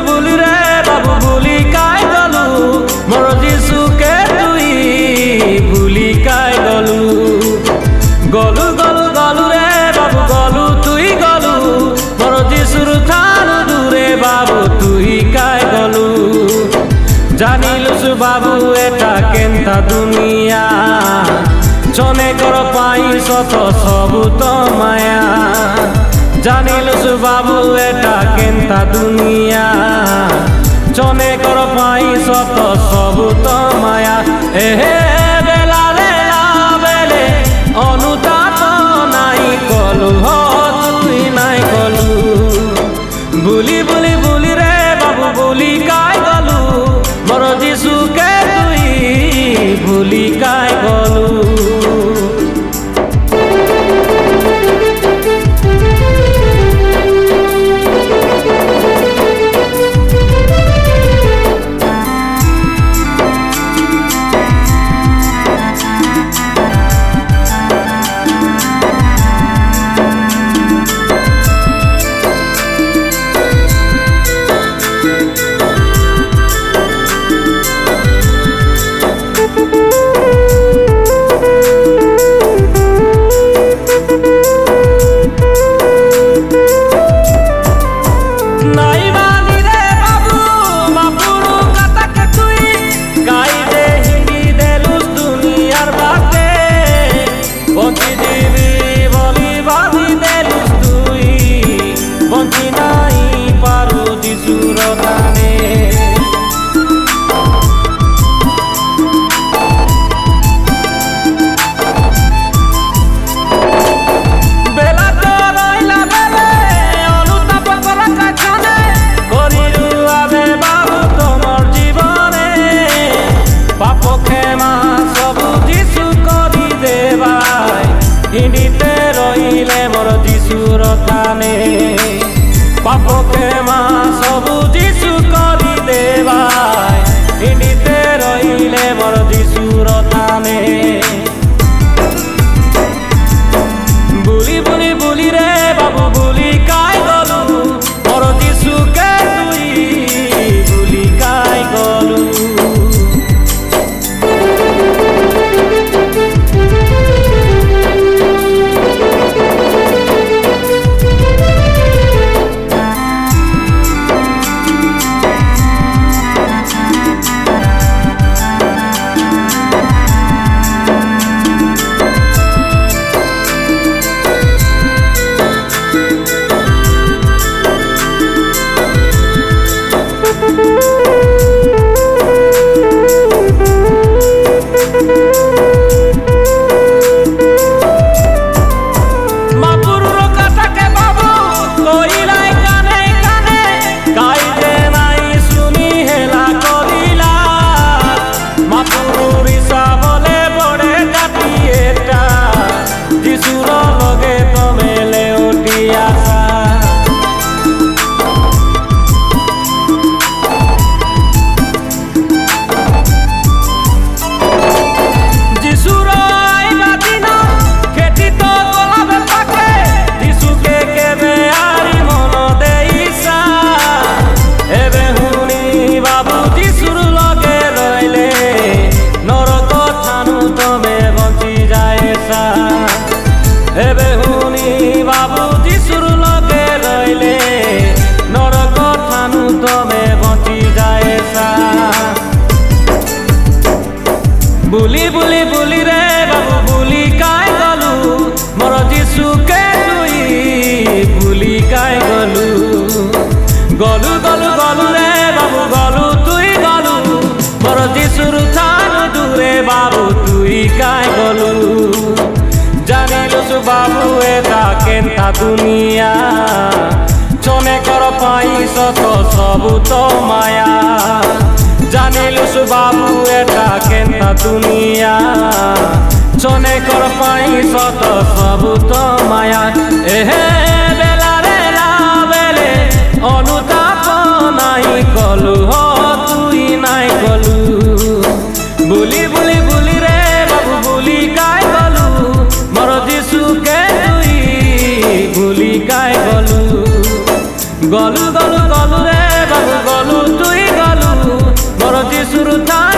বুলি রে বাবু বুলি কাই গলু মোর যিশুকে তুই বুলি কাই গলু গলু গলু গলু রে বাবু গলু তুই গলু মোর যিশুর থানু দূরে বাবু তুই কাই গলু জানিলুসু বাবু এটা কেন্তা দুনিয়া জনে কর পাই শত সবু তো মায়া জানিলুসু বাবু এটা কেন্তা দুনিয়া জনে কর পাই শত সবু তো মায়া এহে বেলা বেলা বেলে অনুতাপ নাই কলু হ তুই নাই কলু বুলি বুলি বুলি রে বাবু বুলি কাই গলু মোর যিশুকে তুই বুলি কাই গলু হিন্দিতে রইলে মোর যিশুর থানে পাপ ক্ষমা সবু যিশু করি দেবাই হিন্দিতে রইলে মোর যিশুর থানে বুলি বুলি বুলি রে বাবু বুলি কাই গলু মোর যিশুকে তুই বুলি কাই গলু এবে হুনি বাবু যিশুর লগে রইলে নরক থানু তবে বঁচি যায় বুলি বুলি বুলি রে বাবু বুলি কাই গলু মোর যিশুকে তুই বুলি কাই গলু গলু গলু গলু রে বাবু গলু তুই গলু মোর যিশুর থানু দূরে বাবু তুই কাই গলু জানিলুসু বাবু এটা কেন্তা দুনিয়া জনে কর পাই শত সবু তো মায়া জানিলুসু বাবু এটা কেন্তা দুনিয়া জনে কর পাই শত সবু তো মায়া এহে বেলা বেলা বেলে অনুতাপ নাই কলু হ তুই নাই কলু বুলি বুলি বুলি রে বাবু বুলি কাই গলু মোর যিশুকে তুই বুলি কাই গলু গলু গলু গলু রে বাবু গলু ঠাই